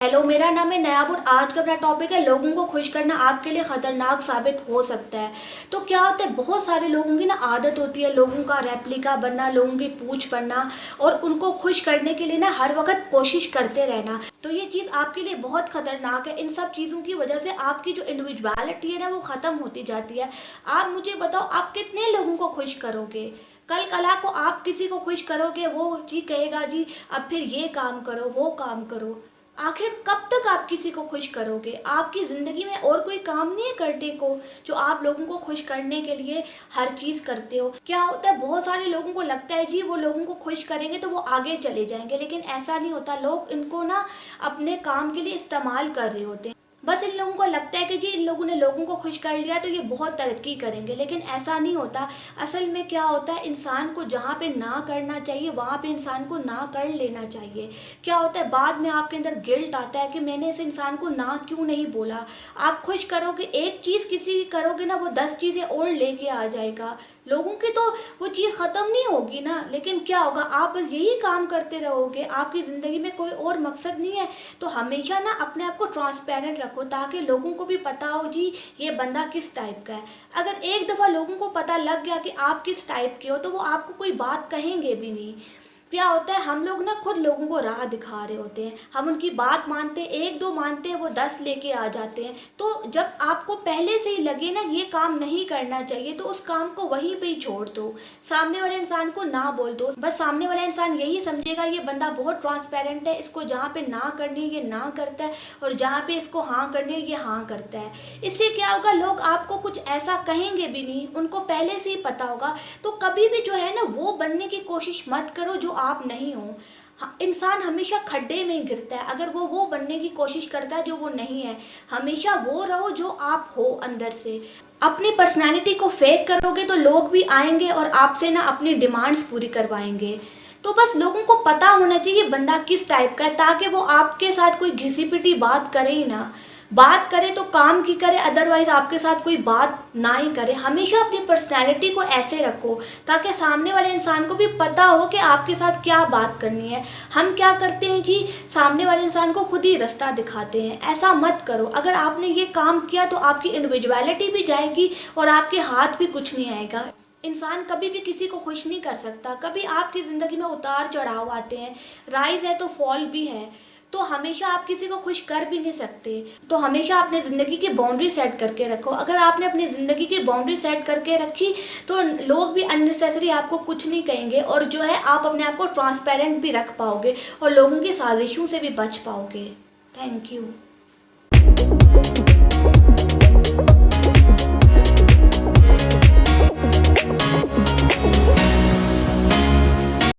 Hello, मेरा नाम है नयाब और आज का अपना टॉपिक है लोगों को खुश करना आपके लिए खतरनाक साबित हो सकता है। तो क्या होता है, बहुत सारे लोगों की ना आदत होती है लोगों का रेप्लिका बनना, लोगों की पूछ बनना और उनको खुश करने के लिए ना हर वक्त कोशिश करते रहना। तो ये चीज़ आपके लिए बहुत खतरनाक है। इन सब चीज़ों की वजह से आपकी जो इंडिविजुअलिटी है ना वो ख़त्म होती जाती है। आप मुझे बताओ, आप कितने लोगों को खुश करोगे? कल कला को आप किसी को खुश करोगे, वो जी कहेगा जी अब फिर ये काम करो वो काम करो। आखिर कब तक आप किसी को खुश करोगे? आपकी ज़िंदगी में और कोई काम नहीं है करने को जो आप लोगों को खुश करने के लिए हर चीज़ करते हो? क्या होता है, बहुत सारे लोगों को लगता है जी वो लोगों को खुश करेंगे तो वो आगे चले जाएंगे, लेकिन ऐसा नहीं होता। लोग इनको ना अपने काम के लिए इस्तेमाल कर रहे होते हैं। बस इन लोगों को लगता है कि जी इन लोगों ने लोगों को खुश कर लिया तो ये बहुत तरक्की करेंगे, लेकिन ऐसा नहीं होता। असल में क्या होता है, इंसान को जहाँ पे ना करना चाहिए वहाँ पे इंसान को ना कर लेना चाहिए। क्या होता है, बाद में आपके अंदर गिल्ट आता है कि मैंने इस इंसान को ना क्यों नहीं बोला। आप खुश करोगे, एक चीज़ किसी की करोगे ना, वो 10 चीज़ें और लेके आ जाएगा। लोगों की तो वो चीज़ ख़त्म नहीं होगी ना, लेकिन क्या होगा, आप बस यही काम करते रहोगे, आपकी ज़िंदगी में कोई और मकसद नहीं है। तो हमेशा ना अपने आप को ट्रांसपेरेंट रखो ताकि लोगों को भी पता हो जी ये बंदा किस टाइप का है। अगर एक दफ़ा लोगों को पता लग गया कि आप किस टाइप के हो तो वो आपको कोई बात कहेंगे भी नहीं। क्या होता है, हम लोग ना खुद लोगों को राह दिखा रहे होते हैं, हम उनकी बात मानते हैं, एक दो मानते हैं, वो 10 लेके आ जाते हैं। तो जब आपको पहले से ही लगे ना ये काम नहीं करना चाहिए तो उस काम को वहीं पे ही छोड़ दो, सामने वाले इंसान को ना बोल दो। बस सामने वाला इंसान यही समझेगा ये बंदा बहुत ट्रांसपेरेंट है, इसको जहाँ पे ना करनी है ये ना करता है और जहाँ पे इसको हाँ करनी है ये हाँ करता है। इससे क्या होगा, लोग आपको कुछ ऐसा कहेंगे भी नहीं, उनको पहले से ही पता होगा। तो कभी भी जो है ना वो बनने की कोशिश मत करो जो आप नहीं हो। इंसान हमेशा खड्डे में ही गिरता है अगर वो बनने की कोशिश करता है जो वो नहीं है। हमेशा वो रहो जो आप हो अंदर से। अपनी पर्सनालिटी को फेक करोगे तो लोग भी आएंगे और आपसे ना अपनी डिमांड्स पूरी करवाएंगे। तो बस लोगों को पता होना चाहिए बंदा किस टाइप का है, ताकि वो आपके साथ कोई घिसी पिटी बात करे ही ना। बात करे तो काम की करे, अदरवाइज आपके साथ कोई बात ना ही करे। हमेशा अपनी पर्सनैलिटी को ऐसे रखो ताकि सामने वाले इंसान को भी पता हो कि आपके साथ क्या बात करनी है। हम क्या करते हैं जी, सामने वाले इंसान को खुद ही रास्ता दिखाते हैं। ऐसा मत करो। अगर आपने ये काम किया तो आपकी इंडिविजुअलिटी भी जाएगी और आपके हाथ भी कुछ नहीं आएगा। इंसान कभी भी किसी को खुश नहीं कर सकता। कभी आपकी ज़िंदगी में उतार चढ़ाव आते हैं, राइज है तो फॉल भी है। तो हमेशा आप किसी को खुश कर भी नहीं सकते। तो हमेशा अपने ज़िंदगी की बाउंड्री सेट करके रखो। अगर आपने अपनी ज़िंदगी की बाउंड्री सेट करके रखी तो लोग भी अननेसेसरी आपको कुछ नहीं कहेंगे और जो है आप अपने आप को ट्रांसपेरेंट भी रख पाओगे और लोगों की साजिशों से भी बच पाओगे। Thank you.